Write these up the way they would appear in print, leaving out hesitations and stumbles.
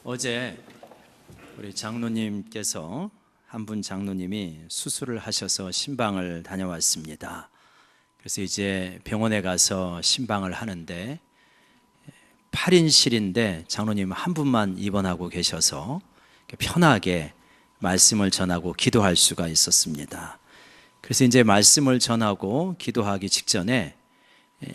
어제 우리 장로님께서 한 분 장로님이 수술을 하셔서 신방을 다녀왔습니다. 그래서 이제 병원에 가서 신방을 하는데 8인실인데 장로님 한 분만 입원하고 계셔서 편하게 말씀을 전하고 기도할 수가 있었습니다. 그래서 이제 말씀을 전하고 기도하기 직전에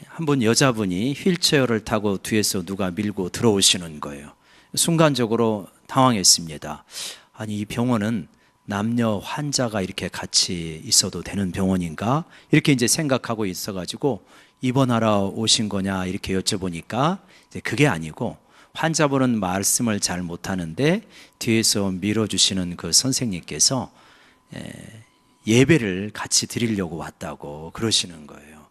한 분 여자분이 휠체어를 타고 뒤에서 누가 밀고 들어오시는 거예요. 순간적으로 당황했습니다. 아니, 이 병원은 남녀 환자가 이렇게 같이 있어도 되는 병원인가? 이렇게 이제 생각하고 있어가지고 입원하러 오신 거냐 이렇게 여쭤보니까 이제 그게 아니고 환자분은 말씀을 잘 못하는데 뒤에서 밀어주시는 그 선생님께서 예배를 같이 드리려고 왔다고 그러시는 거예요.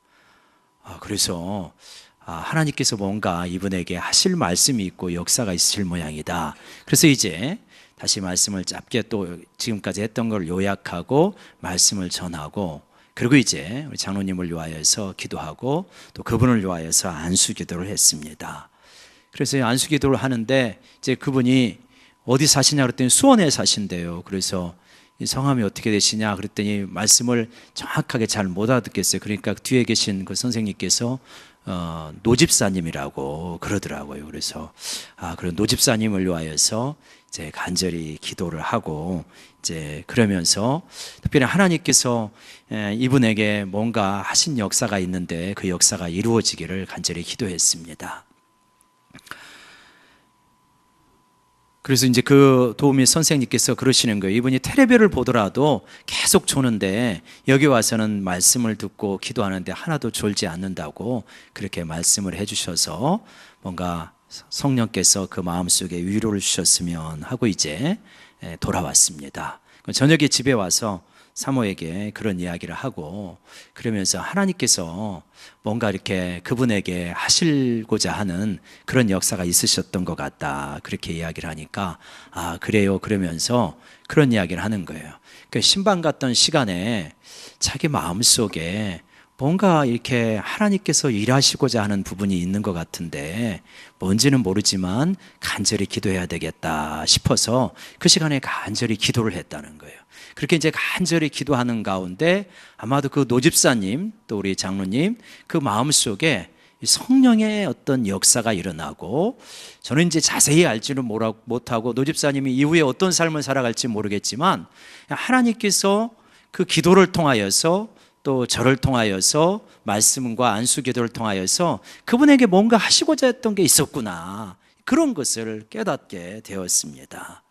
그래서 하나님께서 뭔가 이분에게 하실 말씀이 있고 역사가 있으실 모양이다. 그래서 이제 다시 말씀을 짧게 또 지금까지 했던 걸 요약하고 말씀을 전하고, 그리고 이제 우리 장로님을 위하여서 기도하고 또 그분을 위하여서 안수 기도를 했습니다. 그래서 안수 기도를 하는데 이제 그분이 어디 사시냐 그랬더니 수원에 사신대요. 그래서 이 성함이 어떻게 되시냐 그랬더니 말씀을 정확하게 잘 못 알아듣겠어요. 그러니까 뒤에 계신 그 선생님께서 노집사님이라고 그러더라고요. 그래서 그런 노집사님을 위하여서 이제 간절히 기도를 하고, 이제 그러면서 특별히 하나님께서 이분에게 뭔가 하신 역사가 있는데 그 역사가 이루어지기를 간절히 기도했습니다. 그래서 이제 그 도우미 선생님께서 그러시는 거예요. 이분이 텔레비를 보더라도 계속 조는데 여기 와서는 말씀을 듣고 기도하는데 하나도 졸지 않는다고 그렇게 말씀을 해주셔서 뭔가 성령께서 그 마음속에 위로를 주셨으면 하고 이제 돌아왔습니다. 저녁에 집에 와서 사모에게 그런 이야기를 하고, 그러면서 하나님께서 뭔가 이렇게 그분에게 하시고자 하는 그런 역사가 있으셨던 것 같다 그렇게 이야기를 하니까 그래요 그러면서 그런 이야기를 하는 거예요. 그 신방 갔던 시간에 자기 마음속에 뭔가 이렇게 하나님께서 일하시고자 하는 부분이 있는 것 같은데 뭔지는 모르지만 간절히 기도해야 되겠다 싶어서 그 시간에 간절히 기도를 했다는 거예요. 그렇게 이제 간절히 기도하는 가운데 아마도 그 노집사님 또 우리 장로님 그 마음속에 성령의 어떤 역사가 일어나고, 저는 이제 자세히 알지는 못하고 노집사님이 이후에 어떤 삶을 살아갈지 모르겠지만 하나님께서 그 기도를 통하여서 또 저를 통하여서 말씀과 안수 기도를 통하여서 그분에게 뭔가 하시고자 했던 게 있었구나, 그런 것을 깨닫게 되었습니다.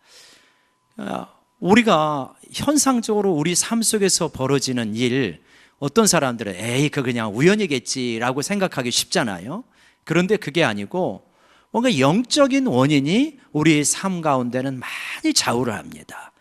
우리가 현상적으로 우리 삶 속에서 벌어지는 일, 어떤 사람들은 에이 그 그냥 우연이겠지라고 생각하기 쉽잖아요. 그런데 그게 아니고 뭔가 영적인 원인이 우리의 삶 가운데는 많이 좌우를 합니다.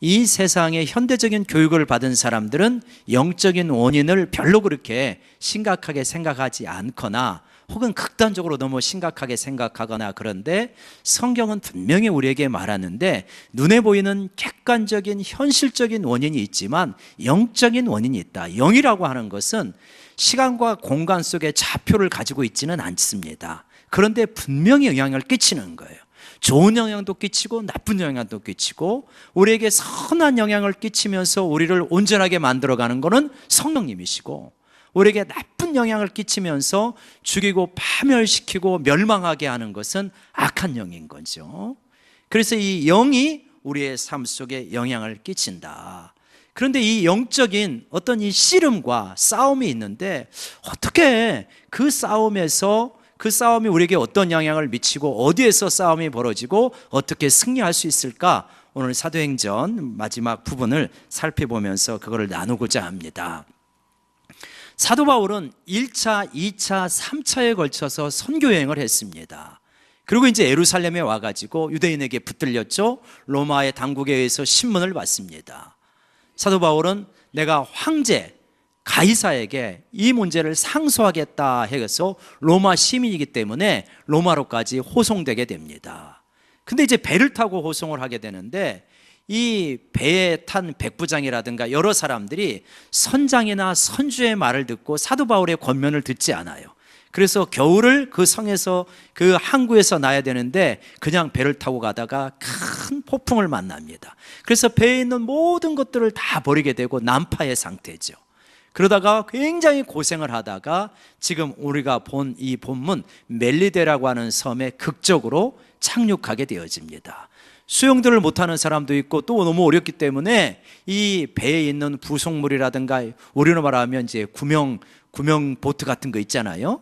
이 세상의 현대적인 교육을 받은 사람들은 영적인 원인을 별로 그렇게 심각하게 생각하지 않거나 혹은 극단적으로 너무 심각하게 생각하거나, 그런데 성경은 분명히 우리에게 말하는데 눈에 보이는 객관적인 현실적인 원인이 있지만 영적인 원인이 있다. 영이라고 하는 것은 시간과 공간 속에 좌표를 가지고 있지는 않습니다. 그런데 분명히 영향을 끼치는 거예요. 좋은 영향도 끼치고 나쁜 영향도 끼치고, 우리에게 선한 영향을 끼치면서 우리를 온전하게 만들어가는 것은 성령님이시고, 우리에게 나쁜 영향을 끼치면서 죽이고 파멸시키고 멸망하게 하는 것은 악한 영인 거죠. 그래서 이 영이 우리의 삶 속에 영향을 끼친다. 그런데 이 영적인 어떤 이 씨름과 싸움이 있는데 어떻게 그 싸움에서 그 싸움이 우리에게 어떤 영향을 미치고 어디에서 싸움이 벌어지고 어떻게 승리할 수 있을까? 오늘 사도행전 마지막 부분을 살펴보면서 그거를 나누고자 합니다. 사도 바울은 1차, 2차, 3차에 걸쳐서 선교여행을 했습니다. 그리고 이제 예루살렘에 와가지고 유대인에게 붙들렸죠. 로마의 당국에 의해서 신문을 받습니다. 사도 바울은 내가 황제 가이사에게 이 문제를 상소하겠다 해서 로마 시민이기 때문에 로마로까지 호송되게 됩니다. 근데 이제 배를 타고 호송을 하게 되는데 이 배에 탄 백부장이라든가 여러 사람들이 선장이나 선주의 말을 듣고 사도 바울의 권면을 듣지 않아요. 그래서 겨울을 그 성에서 그 항구에서 나야 되는데 그냥 배를 타고 가다가 큰 폭풍을 만납니다. 그래서 배에 있는 모든 것들을 다 버리게 되고 난파의 상태죠. 그러다가 굉장히 고생을 하다가 지금 우리가 본 이 본문 멜리데라고 하는 섬에 극적으로 착륙하게 되어집니다. 수영들을 못하는 사람도 있고 또 너무 어렵기 때문에 이 배에 있는 부속물이라든가 우리로 말하면 이제 구명 보트 같은 거 있잖아요.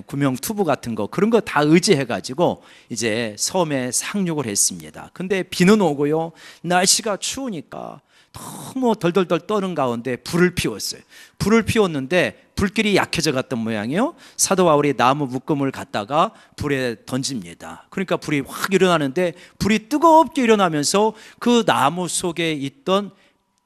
구명 튜브 같은 거 그런 거 다 의지해 가지고 이제 섬에 상륙을 했습니다. 근데 비는 오고요, 날씨가 추우니까 너무 덜덜덜 떠는 가운데 불을 피웠어요. 불을 피웠는데 불길이 약해져 갔던 모양이에요. 사도 바울이 나무 묶음을 갖다가 불에 던집니다. 그러니까 불이 확 일어나는데 불이 뜨겁게 일어나면서 그 나무 속에 있던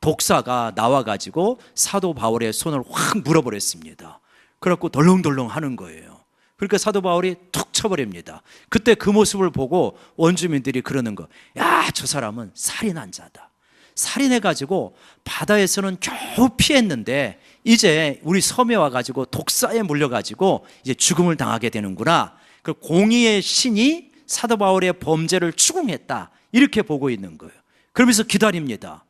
독사가 나와가지고 사도 바울의 손을 확 물어버렸습니다. 그래갖고 덜렁덜렁 하는 거예요. 그러니까 사도 바울이 툭 쳐버립니다. 그때 그 모습을 보고 원주민들이 그러는 거, 야, 저 사람은 살인한 자다. 살인해가지고 바다에서는 겨우 피했는데 이제 우리 섬에 와가지고 독사에 물려가지고 이제 죽음을 당하게 되는구나. 그 공의의 신이 사도 바울의 범죄를 추궁했다, 이렇게 보고 있는 거예요. 그러면서 기다립니다.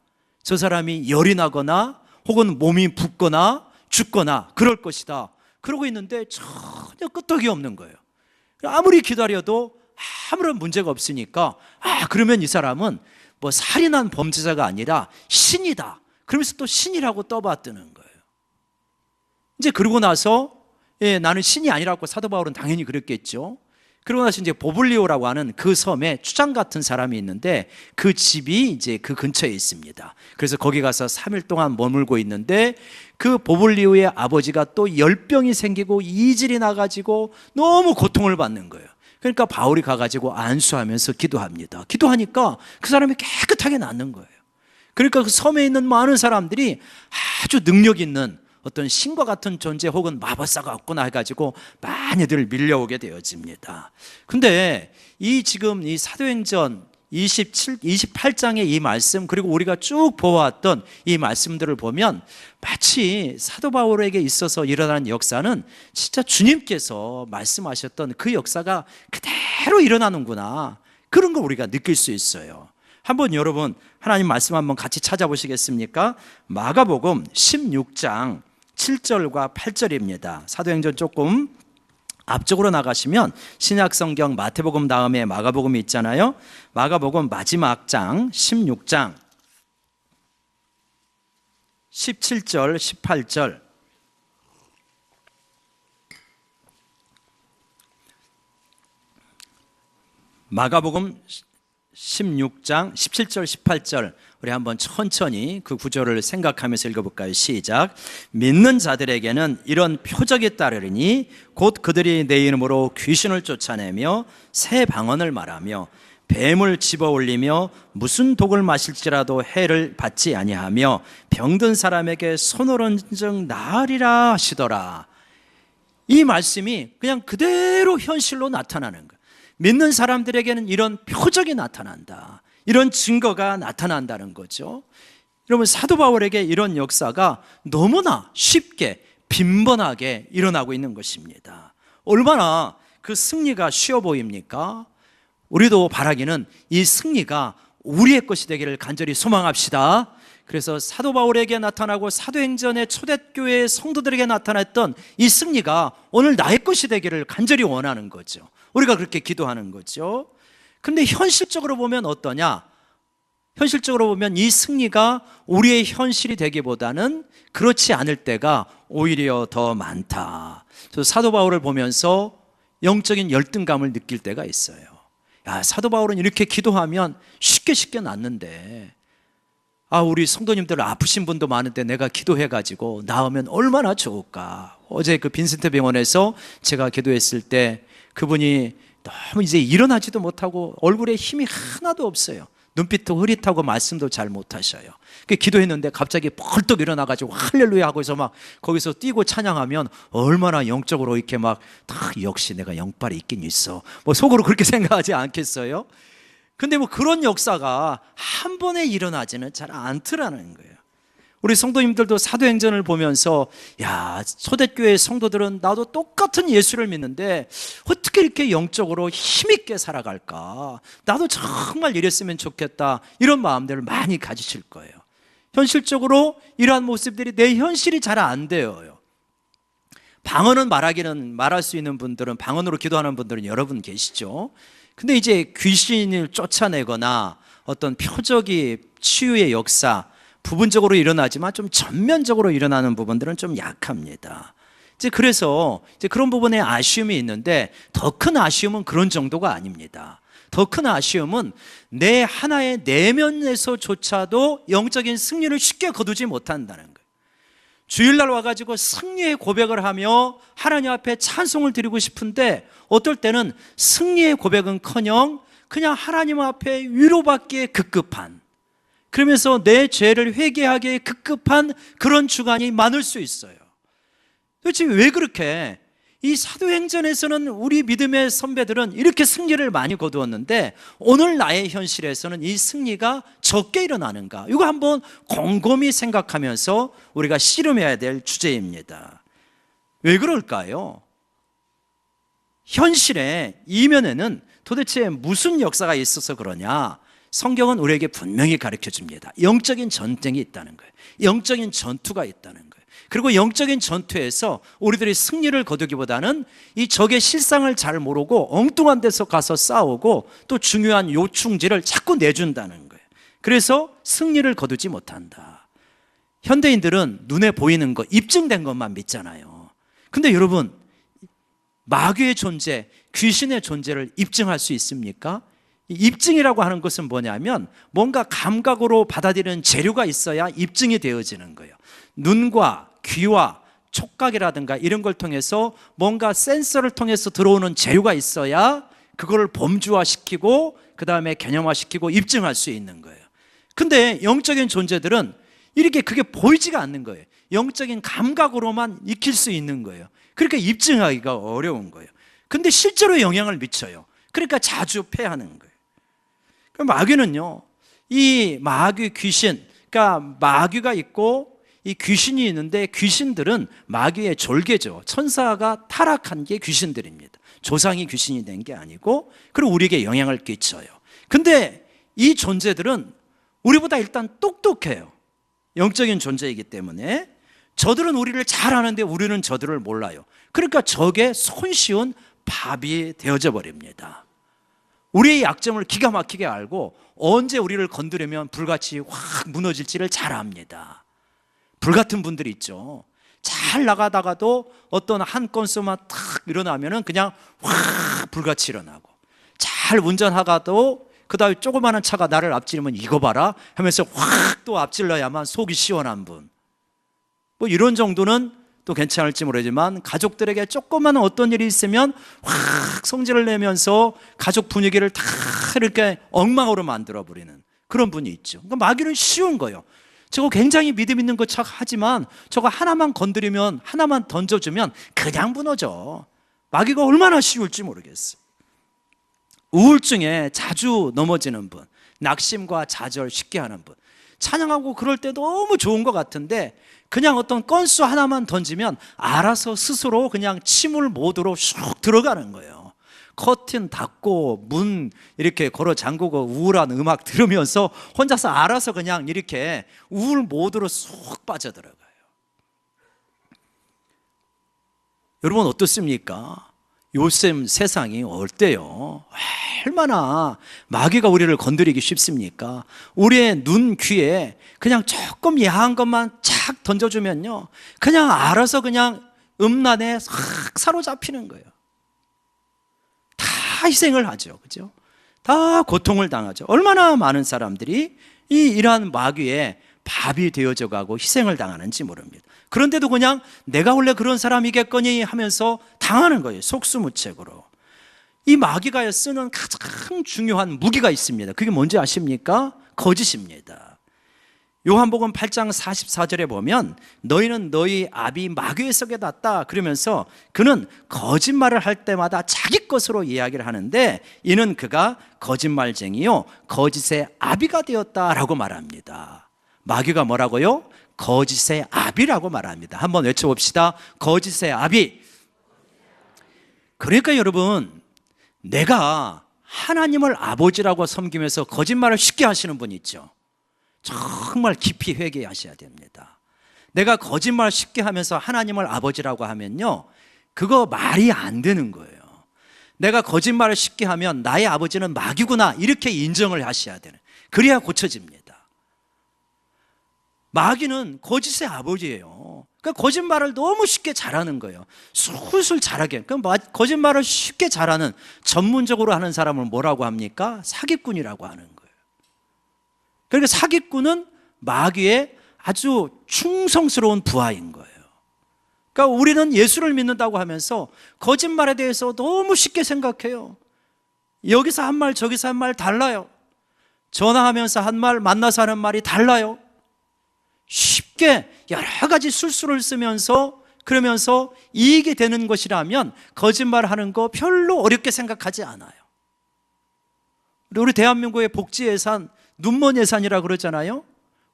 저 사람이 열이 나거나 혹은 몸이 붓거나 죽거나 그럴 것이다. 그러고 있는데 전혀 끄떡이 없는 거예요. 아무리 기다려도 아무런 문제가 없으니까, 그러면 이 사람은 뭐 살인한 범죄자가 아니라 신이다. 그러면서 또 신이라고 떠받드는 거예요. 이제 그러고 나서 나는 신이 아니라고 사도 바울은 당연히 그랬겠죠. 그러고 나서 이제 보블리오라고 하는 그 섬에 추장 같은 사람이 있는데 그 집이 이제 그 근처에 있습니다. 그래서 거기 가서 3일 동안 머물고 있는데 그 보블리오의 아버지가 또 열병이 생기고 이질이 나가지고 너무 고통을 받는 거예요. 그러니까 바울이 가가지고 안수하면서 기도합니다. 기도하니까 그 사람이 깨끗하게 낫는 거예요. 그러니까 그 섬에 있는 많은 사람들이 아주 능력 있는 어떤 신과 같은 존재 혹은 마법사가 없구나 해가지고 많이들 밀려오게 되어집니다. 근데 지금 이 사도행전 28장의 이 말씀, 그리고 우리가 쭉 보아왔던 이 말씀들을 보면 마치 사도 바울에게 있어서 일어나는 역사는 진짜 주님께서 말씀하셨던 그 역사가 그대로 일어나는구나, 그런 걸 우리가 느낄 수 있어요. 한번 여러분 하나님 말씀 한번 같이 찾아보시겠습니까? 마가복음 16장 7절과 8절입니다. 사도행전 조금 앞쪽으로 나가시면 신약성경 마태복음 다음에 마가복음이 있잖아요. 마가복음 마지막 장 16장 17절 18절 마가복음 16장 17절 18절 우리 한번 천천히 그 구절을 생각하면서 읽어볼까요? 시작. 믿는 자들에게는 이런 표적이 따르리니 곧 그들이 내 이름으로 귀신을 쫓아내며 새 방언을 말하며 뱀을 집어올리며 무슨 독을 마실지라도 해를 받지 아니하며 병든 사람에게 손을 얹은 즉 나으리라 하시더라. 이 말씀이 그냥 그대로 현실로 나타나는 거예요. 믿는 사람들에게는 이런 표적이 나타난다, 이런 증거가 나타난다는 거죠. 여러분, 사도 바울에게 이런 역사가 너무나 쉽게 빈번하게 일어나고 있는 것입니다. 얼마나 그 승리가 쉬워 보입니까? 우리도 바라기는 이 승리가 우리의 것이 되기를 간절히 소망합시다. 그래서 사도 바울에게 나타나고 사도행전의 초대교회 성도들에게 나타났던 이 승리가 오늘 나의 것이 되기를 간절히 원하는 거죠. 우리가 그렇게 기도하는 거죠. 그런데 현실적으로 보면 어떠냐? 현실적으로 보면 이 승리가 우리의 현실이 되기보다는 그렇지 않을 때가 오히려 더 많다. 저 사도 바울을 보면서 영적인 열등감을 느낄 때가 있어요. 야, 사도 바울은 이렇게 기도하면 쉽게 낫는데, 우리 성도님들 아프신 분도 많은데 내가 기도해가지고 나으면 얼마나 좋을까. 어제 그 빈센트 병원에서 제가 기도했을 때 그분이 너무 이제 일어나지도 못하고 얼굴에 힘이 하나도 없어요. 눈빛도 흐릿하고 말씀도 잘 못하셔요. 기도했는데 갑자기 벌떡 일어나가지고 할렐루야 하고서 막 거기서 뛰고 찬양하면 얼마나 영적으로 이렇게 막 역시 내가 영빨이 있긴 있어, 뭐 속으로 그렇게 생각하지 않겠어요? 근데 뭐 그런 역사가 한 번에 일어나지는 잘 않더라는 거예요. 우리 성도님들도 사도행전을 보면서 야, 초대교회 성도들은 나도 똑같은 예수를 믿는데 어떻게 이렇게 영적으로 힘있게 살아갈까? 나도 정말 이랬으면 좋겠다, 이런 마음들을 많이 가지실 거예요. 현실적으로 이러한 모습들이 내 현실이 잘 안 돼요. 방언은 말할 수 있는 분들은, 방언으로 기도하는 분들은 여러분 계시죠. 근데 이제 귀신을 쫓아내거나 어떤 표적이 치유의 역사 부분적으로 일어나지만 좀 전면적으로 일어나는 부분들은 좀 약합니다. 그래서 그런 부분에 아쉬움이 있는데, 더 큰 아쉬움은 그런 정도가 아닙니다. 더 큰 아쉬움은 내 하나의 내면에서조차도 영적인 승리를 쉽게 거두지 못한다는 거예요. 주일날 와가지고 승리의 고백을 하며 하나님 앞에 찬송을 드리고 싶은데, 어떨 때는 승리의 고백은커녕 그냥 하나님 앞에 위로받기에 급급한, 그러면서 내 죄를 회개하기에 급급한 그런 주간이 많을 수 있어요. 도대체 왜 그렇게? 이 사도행전에서는 우리 믿음의 선배들은 이렇게 승리를 많이 거두었는데 오늘 나의 현실에서는 이 승리가 적게 일어나는가? 이거 한번 곰곰이 생각하면서 우리가 씨름해야 될 주제입니다. 왜 그럴까요? 현실의 이면에는 도대체 무슨 역사가 있어서 그러냐? 성경은 우리에게 분명히 가르쳐 줍니다. 영적인 전쟁이 있다는 거예요. 영적인 전투가 있다는 거예요. 그리고 영적인 전투에서 우리들이 승리를 거두기보다는 이 적의 실상을 잘 모르고 엉뚱한 데서 가서 싸우고 또 중요한 요충지를 자꾸 내준다는 거예요. 그래서 승리를 거두지 못한다. 현대인들은 눈에 보이는 것, 입증된 것만 믿잖아요. 근데 여러분, 마귀의 존재, 귀신의 존재를 입증할 수 있습니까? 입증이라고 하는 것은 뭐냐면 뭔가 감각으로 받아들이는 재료가 있어야 입증이 되어지는 거예요. 눈과 귀와 촉각이라든가 이런 걸 통해서 뭔가 센서를 통해서 들어오는 재료가 있어야 그거를 범주화시키고 그 다음에 개념화시키고 입증할 수 있는 거예요. 근데 영적인 존재들은 이렇게 그게 보이지가 않는 거예요. 영적인 감각으로만 익힐 수 있는 거예요. 그러니까 입증하기가 어려운 거예요. 근데 실제로 영향을 미쳐요. 그러니까 자주 패하는 거예요. 마귀는요, 이 마귀 귀신, 그러니까 마귀가 있고 이 귀신이 있는데, 귀신들은 마귀의 졸개죠. 천사가 타락한 게 귀신들입니다. 조상이 귀신이 된 게 아니고, 그리고 우리에게 영향을 끼쳐요. 근데 이 존재들은 우리보다 일단 똑똑해요. 영적인 존재이기 때문에. 저들은 우리를 잘 아는데 우리는 저들을 몰라요. 그러니까 적의 손쉬운 밥이 되어져 버립니다. 우리의 약점을 기가 막히게 알고 언제 우리를 건드리면 불같이 확 무너질지를 잘 압니다. 불같은 분들이 있죠. 잘 나가다가도 어떤 한 건수만 탁 일어나면은 그냥 확 불같이 일어나고, 잘 운전하다가도 그 다음에 조그마한 차가 나를 앞지르면 이거 봐라 하면서 확 또 앞질러야만 속이 시원한 분, 뭐 이런 정도는 또 괜찮을지 모르지만, 가족들에게 조그마한 어떤 일이 있으면 확 성질을 내면서 가족 분위기를 다 이렇게 엉망으로 만들어버리는 그런 분이 있죠. 그러니까 마귀는 쉬운 거예요. 저거 굉장히 믿음 있는 것 하지만 저거 하나만 건드리면, 하나만 던져주면 그냥 무너져. 마귀가 얼마나 쉬울지 모르겠어요. 우울증에 자주 넘어지는 분, 낙심과 좌절 쉽게 하는 분, 찬양하고 그럴 때 너무 좋은 것 같은데 그냥 어떤 건수 하나만 던지면 알아서 스스로 그냥 침울 모드로 쑥 들어가는 거예요. 커튼 닫고 문 이렇게 걸어 잠그고 우울한 음악 들으면서 혼자서 알아서 그냥 이렇게 우울 모드로 쑥 빠져들어가요. 여러분 어떻습니까? 요즘 세상이 어때요? 얼마나 마귀가 우리를 건드리기 쉽습니까? 우리의 눈, 귀에 그냥 조금 야한 것만 착 던져주면요, 그냥 알아서 그냥 음란에 싹 사로잡히는 거예요. 다 희생을 하죠. 그죠? 다 고통을 당하죠. 얼마나 많은 사람들이 이러한 마귀에 밥이 되어져 가고 희생을 당하는지 모릅니다. 그런데도 그냥 내가 원래 그런 사람이겠거니 하면서 당하는 거예요. 속수무책으로. 이 마귀가 쓰는 가장 중요한 무기가 있습니다. 그게 뭔지 아십니까? 거짓입니다. 요한복음 8장 44절에 보면 너희는 너희 아비 마귀의 속에 놨다 그러면서 그는 거짓말을 할 때마다 자기 것으로 이야기를 하는데 이는 그가 거짓말쟁이요 거짓의 아비가 되었다라고 말합니다. 마귀가 뭐라고요? 거짓의 아비라고 말합니다. 한번 외쳐봅시다. 거짓의 아비. 그러니까 여러분, 내가 하나님을 아버지라고 섬기면서 거짓말을 쉽게 하시는 분 있죠. 정말 깊이 회개하셔야 됩니다. 내가 거짓말 쉽게 하면서 하나님을 아버지라고 하면요, 그거 말이 안 되는 거예요. 내가 거짓말을 쉽게 하면 나의 아버지는 마귀구나, 이렇게 인정을 하셔야 되는, 그래야 고쳐집니다. 마귀는 거짓의 아버지예요. 그러니까 거짓말을 너무 쉽게 잘하는 거예요. 술술 잘하게. 그러니까 거짓말을 쉽게 잘하는, 전문적으로 하는 사람을 뭐라고 합니까? 사기꾼이라고 하는 거예요. 그러니까 사기꾼은 마귀의 아주 충성스러운 부하인 거예요. 그러니까 우리는 예수를 믿는다고 하면서 거짓말에 대해서 너무 쉽게 생각해요. 여기서 한 말 저기서 한 말 달라요. 전화하면서 한 말, 만나서 하는 말이 달라요. 쉽게 여러 가지 술수를 쓰면서, 그러면서 이익이 되는 것이라면 거짓말하는 거 별로 어렵게 생각하지 않아요. 우리 대한민국의 복지예산, 눈먼 예산이라고 그러잖아요.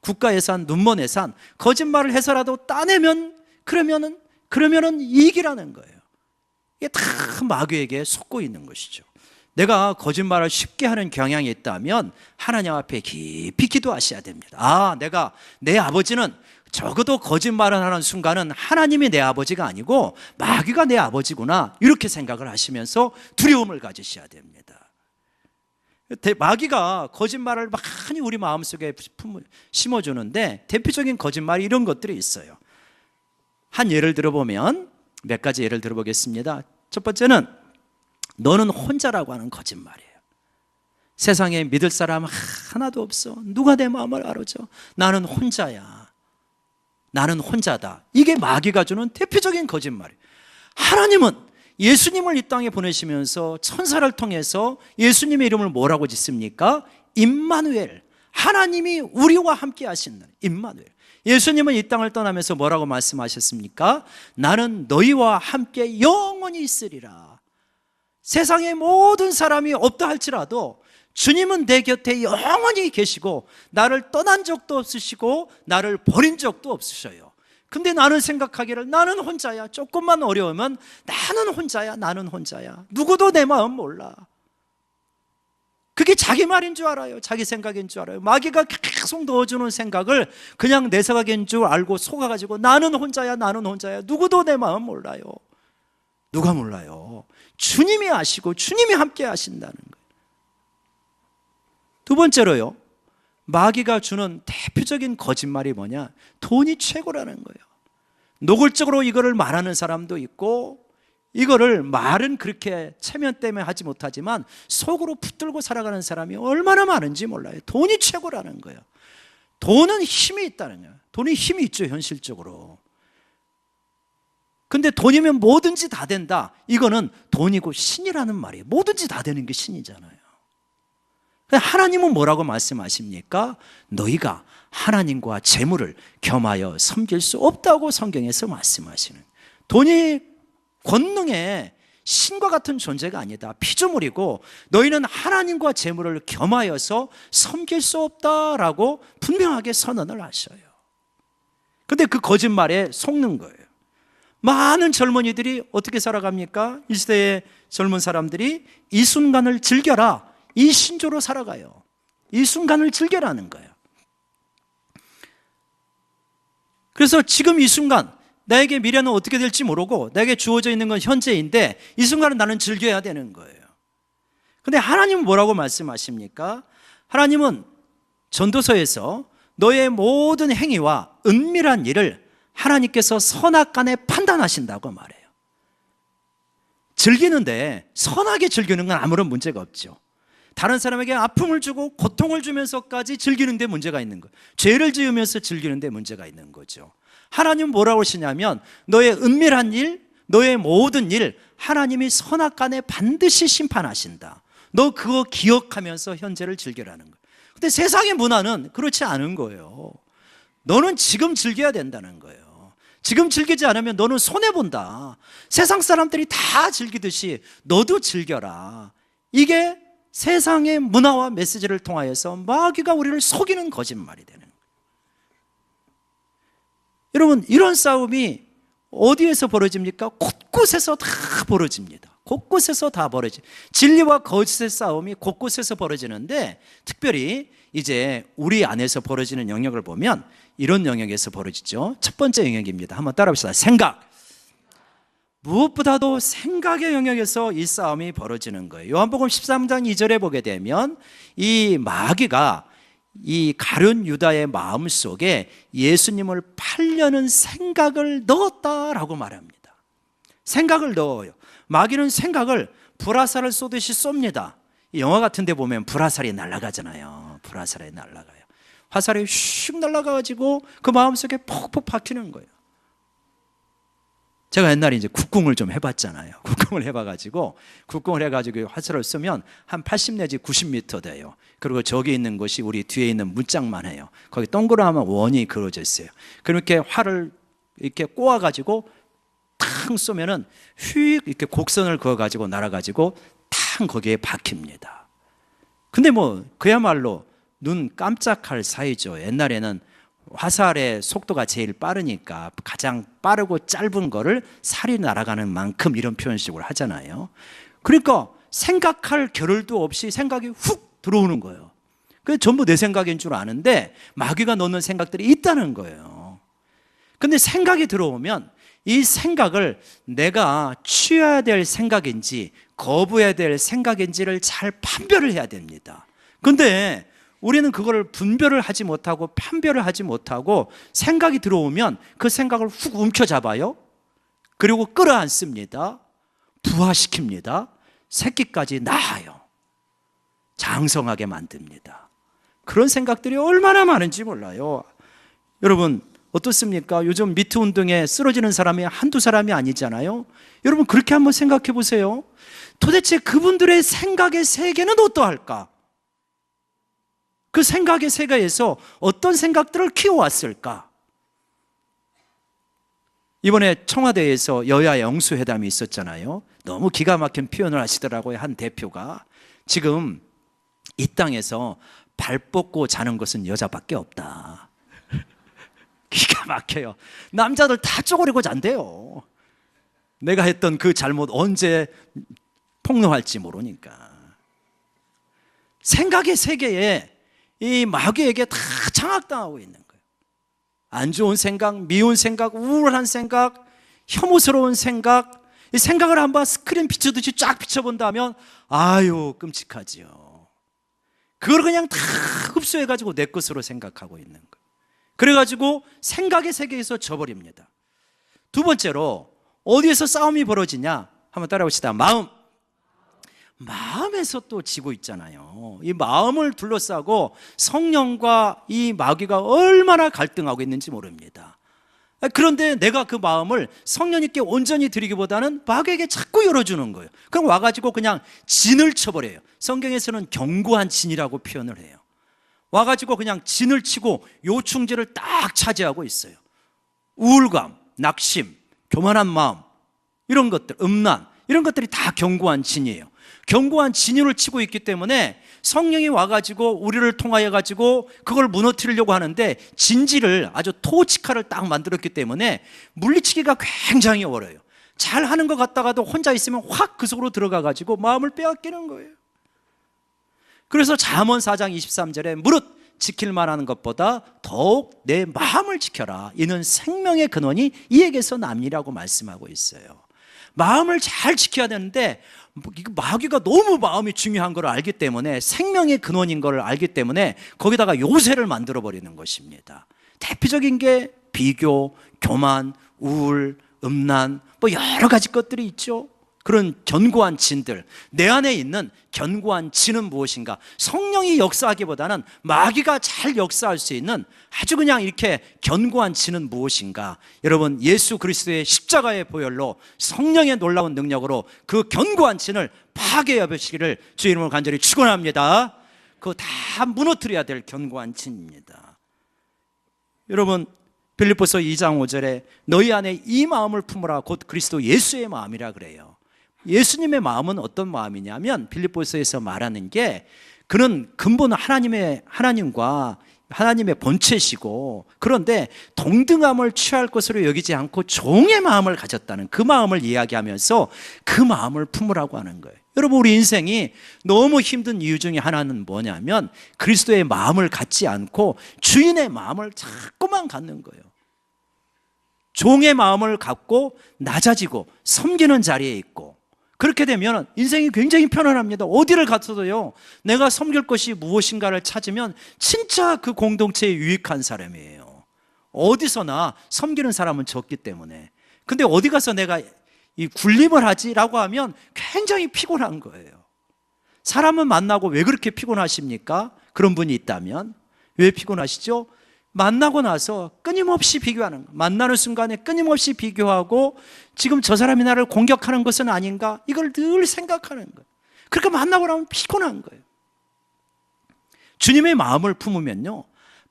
국가예산, 눈먼 예산. 거짓말을 해서라도 따내면 그러면은 이익이라는 거예요. 이게 다 마귀에게 속고 있는 것이죠. 내가 거짓말을 쉽게 하는 경향이 있다면 하나님 앞에 깊이 기도하셔야 됩니다. 내가, 내 아버지는 적어도 거짓말을 하는 순간은 하나님이 내 아버지가 아니고 마귀가 내 아버지구나, 이렇게 생각을 하시면서 두려움을 가지셔야 됩니다. 마귀가 거짓말을 많이 우리 마음속에 심어주는데, 대표적인 거짓말이 이런 것들이 있어요. 한 예를 들어보면, 몇 가지 예를 들어보겠습니다. 첫 번째는 너는 혼자라고 하는 거짓말이에요. 세상에 믿을 사람 하나도 없어. 누가 내 마음을 알아줘? 나는 혼자야. 나는 혼자다. 이게 마귀가 주는 대표적인 거짓말이에요. 하나님은 예수님을 이 땅에 보내시면서 천사를 통해서 예수님의 이름을 뭐라고 짓습니까? 임마누엘, 하나님이 우리와 함께 하신다는 임마누엘. 예수님은 이 땅을 떠나면서 뭐라고 말씀하셨습니까? 나는 너희와 함께 영원히 있으리라. 세상의 모든 사람이 없다 할지라도 주님은 내 곁에 영원히 계시고 나를 떠난 적도 없으시고 나를 버린 적도 없으셔요. 근데 나는 생각하기를 나는 혼자야. 조금만 어려우면 나는 혼자야. 누구도 내 마음 몰라. 그게 자기 말인 줄 알아요. 자기 생각인 줄 알아요. 마귀가 계속 넣어주는 생각을 그냥 내 생각인 줄 알고 속아가지고 나는 혼자야. 누구도 내 마음 몰라요. 누가 몰라요? 주님이 아시고 주님이 함께 하신다는 거예요. 두 번째로요, 마귀가 주는 대표적인 거짓말이 뭐냐? 돈이 최고라는 거예요. 노골적으로 이거를 말하는 사람도 있고, 이거를 말은 그렇게 체면 때문에 하지 못하지만 속으로 붙들고 살아가는 사람이 얼마나 많은지 몰라요. 돈이 최고라는 거예요. 돈은 힘이 있다는 거예요. 돈이 힘이 있죠, 현실적으로. 근데 돈이면 뭐든지 다 된다. 이거는 돈이고 신이라는 말이에요. 뭐든지 다 되는 게 신이잖아요. 하나님은 뭐라고 말씀하십니까? 너희가 하나님과 재물을 겸하여 섬길 수 없다고 성경에서 말씀하시는. 돈이 권능의 신과 같은 존재가 아니다. 피조물이고 너희는 하나님과 재물을 겸하여서 섬길 수 없다라고 분명하게 선언을 하셔요. 근데 그 거짓말에 속는 거예요. 많은 젊은이들이 어떻게 살아갑니까? 이 시대의 젊은 사람들이 이 순간을 즐겨라, 이 신조로 살아가요. 이 순간을 즐겨라는 거예요. 그래서 지금 이 순간, 나에게 미래는 어떻게 될지 모르고 나에게 주어져 있는 건 현재인데 이 순간은 나는 즐겨야 되는 거예요. 근데 하나님은 뭐라고 말씀하십니까? 하나님은 전도서에서 너의 모든 행위와 은밀한 일을 하나님께서 선악간에 판단하신다고 말해요. 즐기는데 선하게 즐기는 건 아무런 문제가 없죠. 다른 사람에게 아픔을 주고 고통을 주면서까지 즐기는 데 문제가 있는 거예요. 죄를 지으면서 즐기는 데 문제가 있는 거죠. 하나님은 뭐라고 하시냐면 너의 은밀한 일, 너의 모든 일 하나님이 선악간에 반드시 심판하신다. 너 그거 기억하면서 현재를 즐기라는 거예요. 근데 세상의 문화는 그렇지 않은 거예요. 너는 지금 즐겨야 된다는 거예요. 지금 즐기지 않으면 너는 손해본다. 세상 사람들이 다 즐기듯이 너도 즐겨라. 이게 세상의 문화와 메시지를 통하여서 마귀가 우리를 속이는 거짓말이 되는 거예요. 여러분, 이런 싸움이 어디에서 벌어집니까? 곳곳에서 다 벌어집니다. 곳곳에서 다 벌어집니다. 진리와 거짓의 싸움이 곳곳에서 벌어지는데, 특별히 이제 우리 안에서 벌어지는 영역을 보면 이런 영역에서 벌어지죠. 첫 번째 영역입니다. 한번 따라합시다. 생각. 무엇보다도 생각의 영역에서 이 싸움이 벌어지는 거예요. 요한복음 13장 2절에 보게 되면 이 마귀가 이 가룟 유다의 마음속에 예수님을 팔려는 생각을 넣었다라고 말합니다. 생각을 넣어요. 마귀는 생각을 불화살을 쏘듯이 쏩니다. 영화 같은 데 보면 불화살이 날아가잖아요. 불화살이 날아가요. 화살이 슉 날아가가지고 그 마음속에 퍽퍽 박히는 거예요. 제가 옛날에 이제 국궁을 좀 해봤잖아요. 국궁을 해봐가지고, 국궁을 해가지고 화살을 쏘면 한 80 내지 90m 돼요. 그리고 저기 있는 곳이 우리 뒤에 있는 문짝만 해요. 거기 동그라만 원이 그어져 있어요. 그렇게 활을 이렇게 꼬아가지고 탕 쏘면은 휙 이렇게 곡선을 그어가지고 날아가지고 탕 거기에 박힙니다. 근데 뭐 그야말로 눈 깜짝할 사이죠. 옛날에는 화살의 속도가 제일 빠르니까 가장 빠르고 짧은 거를 살이 날아가는 만큼 이런 표현식으로 하잖아요. 그러니까 생각할 겨를도 없이 생각이 훅 들어오는 거예요. 그게 전부 내 생각인 줄 아는데 마귀가 넣는 생각들이 있다는 거예요. 근데 생각이 들어오면 이 생각을 내가 취해야 될 생각인지 거부해야 될 생각인지를 잘 판별을 해야 됩니다. 근데 우리는 그걸 분별을 하지 못하고 판별을 하지 못하고 생각이 들어오면 그 생각을 훅 움켜잡아요. 그리고 끌어안습니다. 부화시킵니다. 새끼까지 낳아요. 장성하게 만듭니다. 그런 생각들이 얼마나 많은지 몰라요. 여러분 어떻습니까? 요즘 미투 운동에 쓰러지는 사람이 한두 사람이 아니잖아요. 여러분 그렇게 한번 생각해 보세요. 도대체 그분들의 생각의 세계는 어떠할까? 그 생각의 세계에서 어떤 생각들을 키워왔을까? 이번에 청와대에서 여야 영수회담이 있었잖아요. 너무 기가 막힌 표현을 하시더라고요. 한 대표가 지금 이 땅에서 발 뻗고 자는 것은 여자밖에 없다. 기가 막혀요. 남자들 다 쪼그리고 잔대요. 내가 했던 그 잘못 언제 폭로할지 모르니까. 생각의 세계에 이 마귀에게 다 장악당하고 있는 거예요. 안 좋은 생각, 미운 생각, 우울한 생각, 혐오스러운 생각, 이 생각을 한번 스크린 비추듯이 쫙 비춰본다면 아유 끔찍하지요. 그걸 그냥 다 흡수해가지고 내 것으로 생각하고 있는 거예요. 그래가지고 생각의 세계에서 져버립니다. 두 번째로 어디에서 싸움이 벌어지냐? 한번 따라봅시다. 마음에서 또 지고 있잖아요. 이 마음을 둘러싸고 성령과 이 마귀가 얼마나 갈등하고 있는지 모릅니다. 그런데 내가 그 마음을 성령님께 온전히 드리기보다는 마귀에게 자꾸 열어주는 거예요. 그럼 와가지고 그냥 진을 쳐버려요. 성경에서는 견고한 진이라고 표현을 해요. 와가지고 그냥 진을 치고 요충지를 딱 차지하고 있어요. 우울감, 낙심, 교만한 마음, 이런 것들, 음란, 이런 것들이 다 견고한 진이에요. 견고한 진을 치고 있기 때문에 성령이 와가지고 우리를 통하여 가지고 그걸 무너뜨리려고 하는데 진지를 아주 토치칼을 딱 만들었기 때문에 물리치기가 굉장히 어려워요. 잘하는 것 같다가도 혼자 있으면 확 그 속으로 들어가 가지고 마음을 빼앗기는 거예요. 그래서 잠언 4장 23절에 무릇 지킬 만한 것보다 더욱 내 마음을 지켜라. 이는 생명의 근원이 이에게서 남이라고 말씀하고 있어요. 마음을 잘 지켜야 되는데 마귀가 너무 마음이 중요한 걸 알기 때문에 생명의 근원인 걸 알기 때문에 거기다가 요새를 만들어 버리는 것입니다. 대표적인 게 비교, 교만, 우울, 음란 뭐 여러 가지 것들이 있죠. 그런 견고한 진들, 내 안에 있는 견고한 진은 무엇인가? 성령이 역사하기보다는 마귀가 잘 역사할 수 있는 아주 그냥 이렇게 견고한 진은 무엇인가? 여러분 예수 그리스도의 십자가의 보혈로 성령의 놀라운 능력으로 그 견고한 진을 파괴해 보시기를 주의 이름으로 간절히 축원합니다. 그거 다 무너뜨려야 될 견고한 진입니다. 여러분 빌립보서 2장 5절에 너희 안에 이 마음을 품으라 곧 그리스도 예수의 마음이라 그래요. 예수님의 마음은 어떤 마음이냐면 빌립보서에서 말하는 게 그는 근본 하나님과 하나님의 본체시고, 그런데 동등함을 취할 것으로 여기지 않고 종의 마음을 가졌다는 그 마음을 이야기하면서 그 마음을 품으라고 하는 거예요. 여러분, 우리 인생이 너무 힘든 이유 중에 하나는 뭐냐면 그리스도의 마음을 갖지 않고 주인의 마음을 자꾸만 갖는 거예요. 종의 마음을 갖고 낮아지고 섬기는 자리에 있고, 그렇게 되면 인생이 굉장히 편안합니다. 어디를 갔어도요, 내가 섬길 것이 무엇인가를 찾으면 진짜 그 공동체에 유익한 사람이에요. 어디서나 섬기는 사람은 적기 때문에. 근데 어디 가서 내가 이 군림을 하지라고 하면 굉장히 피곤한 거예요. 사람은 만나고 왜 그렇게 피곤하십니까? 그런 분이 있다면 왜 피곤하시죠? 만나고 나서 끊임없이 비교하는 거예요. 만나는 순간에 끊임없이 비교하고 지금 저 사람이 나를 공격하는 것은 아닌가? 이걸 늘 생각하는 거예요. 그렇게 만나고 나면 피곤한 거예요. 주님의 마음을 품으면요,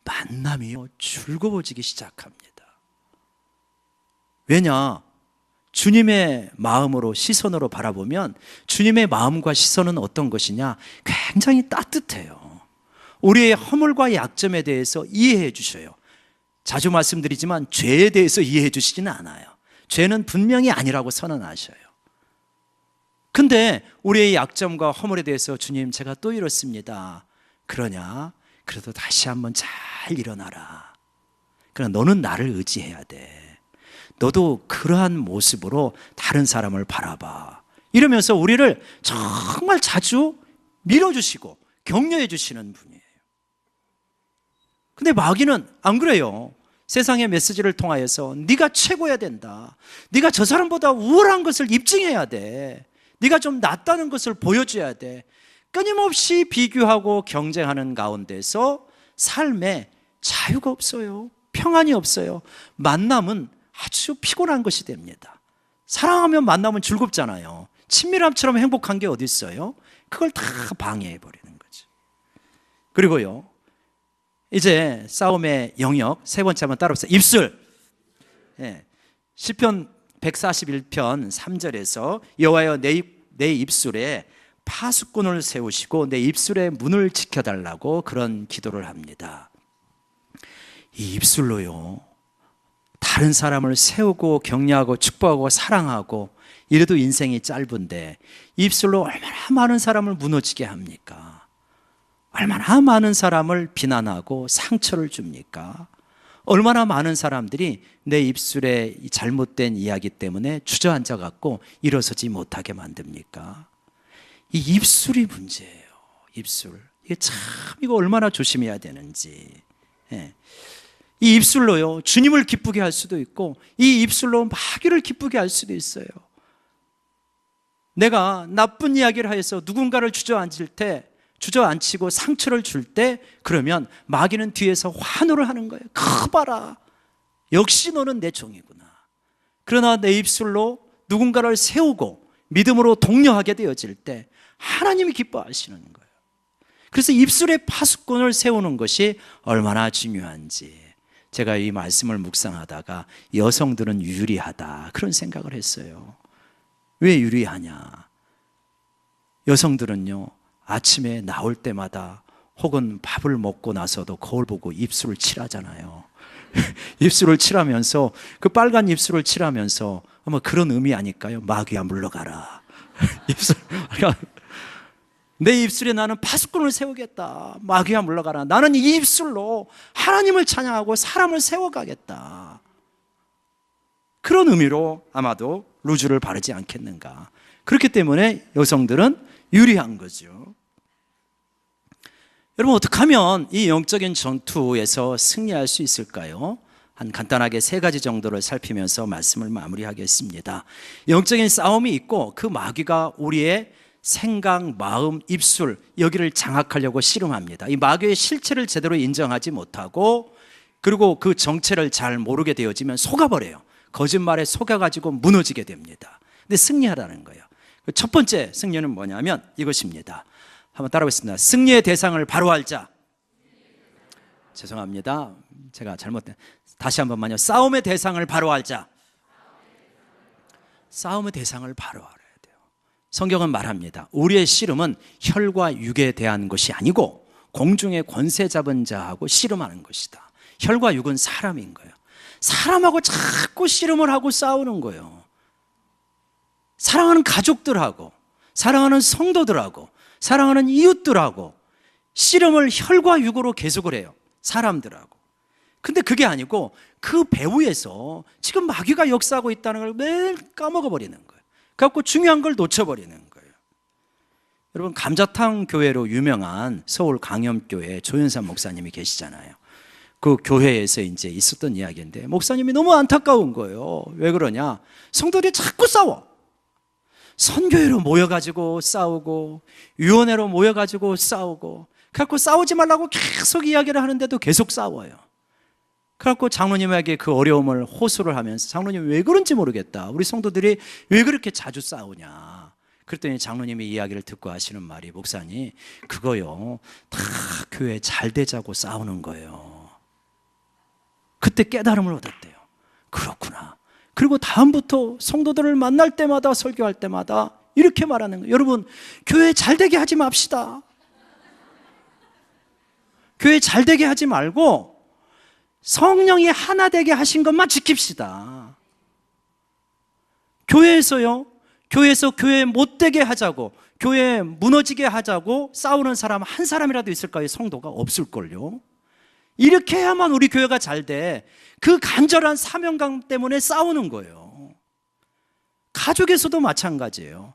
만남이 즐거워지기 시작합니다. 왜냐? 주님의 마음으로, 시선으로 바라보면 주님의 마음과 시선은 어떤 것이냐? 굉장히 따뜻해요. 우리의 허물과 약점에 대해서 이해해 주셔요. 자주 말씀드리지만 죄에 대해서 이해해 주시지는 않아요. 죄는 분명히 아니라고 선언하셔요. 근데 우리의 약점과 허물에 대해서 주님, 제가 또 이렇습니다. 그러냐? 그래도 다시 한번 잘 일어나라. 그러나 너는 나를 의지해야 돼. 너도 그러한 모습으로 다른 사람을 바라봐. 이러면서 우리를 정말 자주 밀어주시고 격려해 주시는 분이에요. 근데 마귀는 안 그래요. 세상의 메시지를 통하여서 네가 최고야 된다, 네가 저 사람보다 우월한 것을 입증해야 돼, 네가 좀 낫다는 것을 보여줘야 돼, 끊임없이 비교하고 경쟁하는 가운데서 삶에 자유가 없어요. 평안이 없어요. 만남은 아주 피곤한 것이 됩니다. 사랑하면 만나면 즐겁잖아요. 친밀함처럼 행복한 게 어디 있어요? 그걸 다 방해해 버리는 거죠. 그리고요, 이제 싸움의 영역 세 번째 한번 따라해보세요. 입술. 시편 141편 3절에서 여호와여, 내 입술에 파수꾼을 세우시고 내 입술의 문을 지켜달라고 그런 기도를 합니다. 이 입술로요, 다른 사람을 세우고 격려하고 축복하고 사랑하고 이래도 인생이 짧은데 입술로 얼마나 많은 사람을 무너지게 합니까? 얼마나 많은 사람을 비난하고 상처를 줍니까? 얼마나 많은 사람들이 내 입술에 잘못된 이야기 때문에 주저앉아 갖고 일어서지 못하게 만듭니까? 이 입술이 문제예요. 입술. 이게 참, 이거 얼마나 조심해야 되는지. 이 입술로요, 주님을 기쁘게 할 수도 있고 이 입술로 마귀를 기쁘게 할 수도 있어요. 내가 나쁜 이야기를 하여서 누군가를 주저앉히고 상처를 줄 때, 그러면 마귀는 뒤에서 환호를 하는 거예요. 봐라, 역시 너는 내 종이구나. 그러나 내 입술로 누군가를 세우고 믿음으로 독려하게 되어질 때 하나님이 기뻐하시는 거예요. 그래서 입술에 파수꾼을 세우는 것이 얼마나 중요한지 제가 이 말씀을 묵상하다가 여성들은 유리하다, 그런 생각을 했어요. 왜 유리하냐? 여성들은요, 아침에 나올 때마다 혹은 밥을 먹고 나서도 거울 보고 입술을 칠하잖아요. 입술을 칠하면서, 그 빨간 입술을 칠하면서 아마 그런 의미 아닐까요? 마귀야 물러가라. 입술, 내 입술에 나는 파수꾼을 세우겠다. 마귀야 물러가라. 나는 이 입술로 하나님을 찬양하고 사람을 세워가겠다. 그런 의미로 아마도 루즈를 바르지 않겠는가. 그렇기 때문에 여성들은 유리한 거죠. 여러분, 어떻게 하면 이 영적인 전투에서 승리할 수 있을까요? 한 간단하게 세 가지 정도를 살피면서 말씀을 마무리하겠습니다. 영적인 싸움이 있고 그 마귀가 우리의 생각, 마음, 입술, 여기를 장악하려고 씨름합니다. 이 마귀의 실체를 제대로 인정하지 못하고, 그리고 그 정체를 잘 모르게 되어지면 속아버려요. 거짓말에 속아가지고 무너지게 됩니다. 근데 승리하라는 거예요. 첫 번째 승리는 뭐냐면 이것입니다. 한번 따라하겠습니다. 승리의 대상을 바로 알자. 죄송합니다, 제가 잘못된, 다시 한 번만요. 싸움의 대상을 바로 알자. 싸움의 대상을 바로 알아야 돼요. 성경은 말합니다. 우리의 씨름은 혈과 육에 대한 것이 아니고 공중의 권세 잡은 자하고 씨름하는 것이다. 혈과 육은 사람인 거예요. 사람하고 자꾸 씨름을 하고 싸우는 거예요. 사랑하는 가족들하고, 사랑하는 성도들하고, 사랑하는 이웃들하고 씨름을 혈과 육으로 계속을 해요. 사람들하고. 근데 그게 아니고 그 배후에서 지금 마귀가 역사하고 있다는 걸 매일 까먹어 버리는 거예요. 그래갖고 중요한 걸 놓쳐버리는 거예요. 여러분, 감자탕 교회로 유명한 서울 강염교회 조현삼 목사님이 계시잖아요. 그 교회에서 이제 있었던 이야기인데, 목사님이 너무 안타까운 거예요. 왜 그러냐? 성도들이 자꾸 싸워. 선교회로 모여가지고 싸우고, 위원회로 모여가지고 싸우고, 그래갖고 싸우지 말라고 계속 이야기를 하는데도 계속 싸워요. 그래갖고 장로님에게 그 어려움을 호소를 하면서, 장로님 왜 그런지 모르겠다, 우리 성도들이 왜 그렇게 자주 싸우냐. 그랬더니 장로님이 이야기를 듣고 하시는 말이, 목사님 그거요 다 교회 잘 되자고 싸우는 거예요. 그때 깨달음을 얻었대요. 그렇구나. 그리고 다음부터 성도들을 만날 때마다, 설교할 때마다 이렇게 말하는 거예요. 여러분, 교회 잘 되게 하지 맙시다. 교회 잘 되게 하지 말고 성령이 하나 되게 하신 것만 지킵시다. 교회에서 교회 못 되게 하자고, 교회 무너지게 하자고 싸우는 사람 한 사람이라도 있을까요? 성도가 없을걸요. 이렇게 해야만 우리 교회가 잘 돼. 그 간절한 사명감 때문에 싸우는 거예요. 가족에서도 마찬가지예요.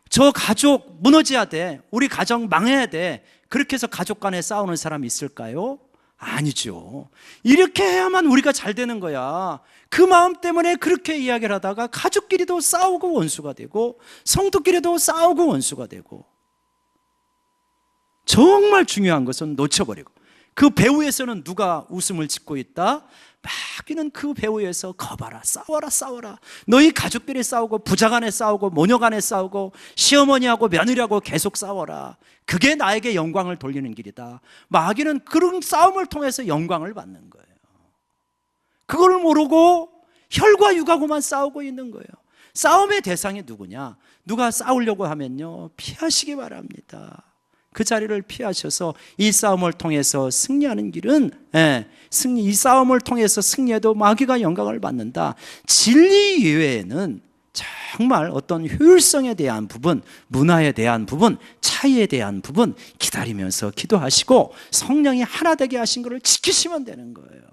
저 가족 무너져야 돼, 우리 가정 망해야 돼, 그렇게 해서 가족 간에 싸우는 사람이 있을까요? 아니죠. 이렇게 해야만 우리가 잘 되는 거야. 그 마음 때문에 그렇게 이야기를 하다가 가족끼리도 싸우고 원수가 되고, 성도끼리도 싸우고 원수가 되고. 정말 중요한 것은 놓쳐버리고, 그 배후에서는 누가 웃음을 짓고 있다? 마귀는 그 배후에서 거봐라, 싸워라. 너희 가족끼리 싸우고, 부자간에 싸우고, 모녀간에 싸우고, 시어머니하고 며느리하고 계속 싸워라. 그게 나에게 영광을 돌리는 길이다. 마귀는 그런 싸움을 통해서 영광을 받는 거예요. 그걸 모르고 혈과 육하고만 싸우고 있는 거예요. 싸움의 대상이 누구냐? 누가 싸우려고 하면요, 피하시기 바랍니다. 그 자리를 피하셔서 이 싸움을 통해서 승리하는 길은, 이 싸움을 통해서 승리해도 마귀가 영광을 받는다. 진리 이외에는 정말 어떤 효율성에 대한 부분, 문화에 대한 부분, 차이에 대한 부분 기다리면서 기도하시고 성령이 하나 되게 하신 것을 지키시면 되는 거예요.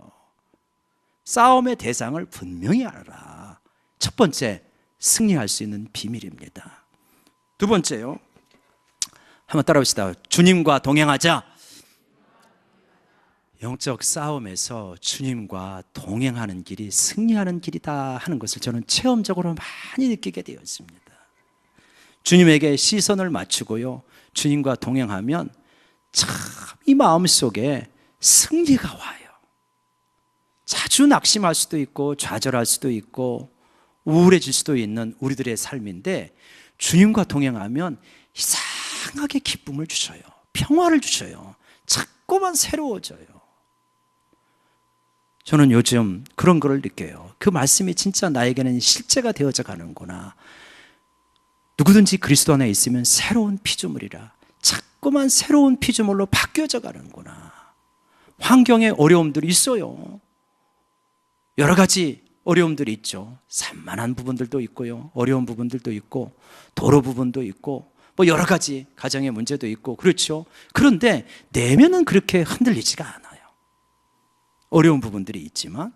싸움의 대상을 분명히 알아라. 첫 번째, 승리할 수 있는 비밀입니다. 두 번째요, 한번 따라합시다. 주님과 동행하자. 영적 싸움에서 주님과 동행하는 길이 승리하는 길이다 하는 것을 저는 체험적으로 많이 느끼게 되었습니다. 주님에게 시선을 맞추고요, 주님과 동행하면 참 이 마음속에 승리가 와요. 자주 낙심할 수도 있고 좌절할 수도 있고 우울해질 수도 있는 우리들의 삶인데, 주님과 동행하면 이상하게 기쁨을 주셔요. 평화를 주셔요. 자꾸만 새로워져요. 저는 요즘 그런 거를 느껴요. 그 말씀이 진짜 나에게는 실제가 되어져 가는구나. 누구든지 그리스도 안에 있으면 새로운 피조물이라. 자꾸만 새로운 피조물로 바뀌어져 가는구나. 환경에 어려움들이 있어요. 여러 가지 어려움들이 있죠. 산만한 부분들도 있고요, 어려운 부분들도 있고, 도로 부분도 있고, 뭐 여러 가지 가정의 문제도 있고, 그렇죠. 그런데 내면은 그렇게 흔들리지가 않아요. 어려운 부분들이 있지만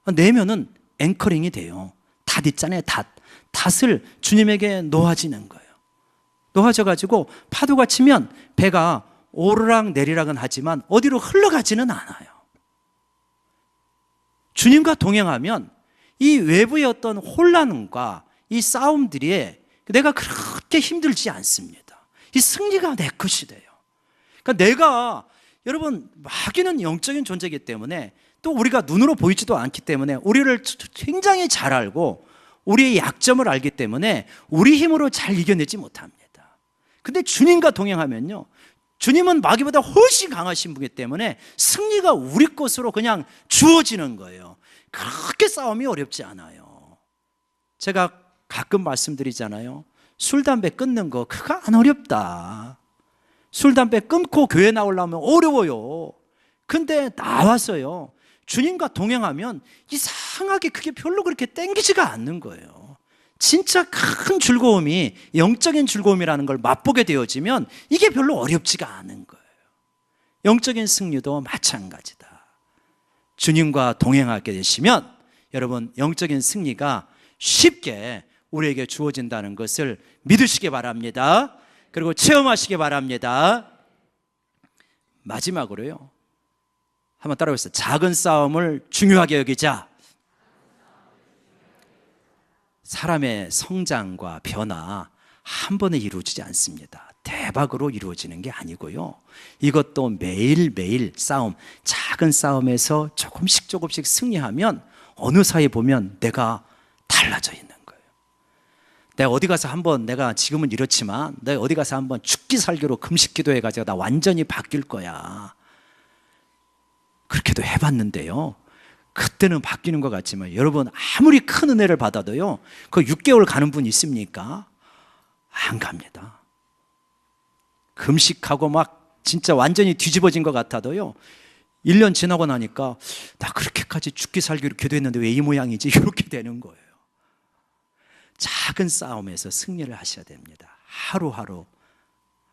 내면은 앵커링이 돼요. 닷 있잖아요. 닷을 주님에게 놓아지는 거예요. 놓아져 가지고 파도가 치면 배가 오르락 내리락은 하지만 어디로 흘러가지는 않아요. 주님과 동행하면 이 외부의 어떤 혼란과 이 싸움들이 내가 그렇게 힘들지 않습니다. 이 승리가 내 것이 돼요. 그러니까 여러분, 마귀는 영적인 존재이기 때문에, 또 우리가 눈으로 보이지도 않기 때문에 우리를 굉장히 잘 알고 우리의 약점을 알기 때문에 우리 힘으로 잘 이겨내지 못합니다. 근데 주님과 동행하면요, 주님은 마귀보다 훨씬 강하신 분이기 때문에 승리가 우리 것으로 그냥 주어지는 거예요. 그렇게 싸움이 어렵지 않아요. 제가 가끔 말씀드리잖아요. 술, 담배 끊는 거 그거 안 어렵다. 술, 담배 끊고 교회 나오려면 어려워요. 근데 나왔어요. 주님과 동행하면 이상하게 그게 별로 그렇게 땡기지가 않는 거예요. 진짜 큰 즐거움이, 영적인 즐거움이라는 걸 맛보게 되어지면 이게 별로 어렵지가 않은 거예요. 영적인 승리도 마찬가지다. 주님과 동행하게 되시면 여러분, 영적인 승리가 쉽게 우리에게 주어진다는 것을 믿으시기 바랍니다. 그리고 체험하시기 바랍니다. 마지막으로요, 한번 따라해보세요. 작은 싸움을 중요하게 여기자. 사람의 성장과 변화 한 번에 이루어지지 않습니다. 대박으로 이루어지는 게 아니고요, 이것도 매일매일 싸움, 작은 싸움에서 조금씩 승리하면 어느 사이에 보면 내가 달라져 있는 거예요. 내가 어디 가서 한번, 내가 지금은 이렇지만 내가 어디 가서 한번 죽기 살기로 금식 기도해가지고 나 완전히 바뀔 거야, 그렇게도 해봤는데요, 그때는 바뀌는 것 같지만 여러분, 아무리 큰 은혜를 받아도요, 그 6개월 가는 분 있습니까? 안 갑니다. 금식하고 막 진짜 완전히 뒤집어진 것 같아도요, 1년 지나고 나니까 나 그렇게까지 죽기 살기로 기도했는데 왜 이 모양이지? 이렇게 되는 거예요. 작은 싸움에서 승리를 하셔야 됩니다.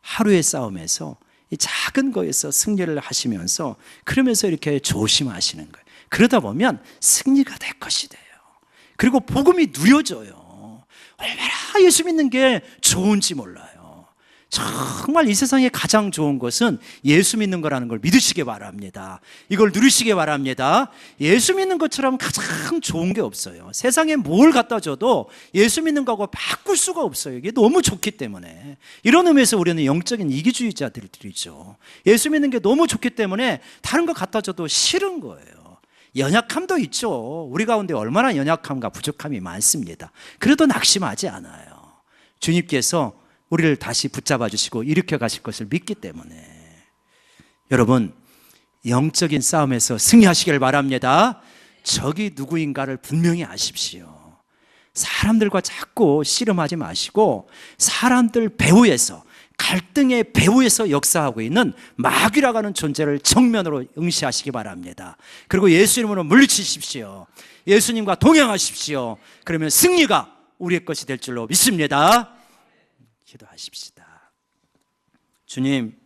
하루의 싸움에서 이 작은 거에서 승리를 하시면서, 그러면서 이렇게 조심하시는 거예요. 그러다 보면 승리가 될 것이 돼요. 그리고 복음이 누려져요. 얼마나 예수 믿는 게 좋은지 몰라요. 정말 이 세상에 가장 좋은 것은 예수 믿는 거라는 걸 믿으시기 바랍니다. 이걸 누리시기 바랍니다. 예수 믿는 것처럼 가장 좋은 게 없어요. 세상에 뭘 갖다 줘도 예수 믿는 거하고 바꿀 수가 없어요. 이게 너무 좋기 때문에. 이런 의미에서 우리는 영적인 이기주의자들이죠. 예수 믿는 게 너무 좋기 때문에 다른 거 갖다 줘도 싫은 거예요. 연약함도 있죠. 우리 가운데 얼마나 연약함과 부족함이 많습니다. 그래도 낙심하지 않아요. 주님께서 우리를 다시 붙잡아 주시고 일으켜 가실 것을 믿기 때문에 여러분, 영적인 싸움에서 승리하시길 바랍니다. 적이 누구인가를 분명히 아십시오. 사람들과 자꾸 씨름하지 마시고 사람들 배후에서, 갈등의 배후에서 역사하고 있는 마귀라고 하는 존재를 정면으로 응시하시기 바랍니다. 그리고 예수 이름으로 물리치십시오. 예수님과 동행하십시오. 그러면 승리가 우리의 것이 될 줄로 믿습니다. 기도하십시다. 주님,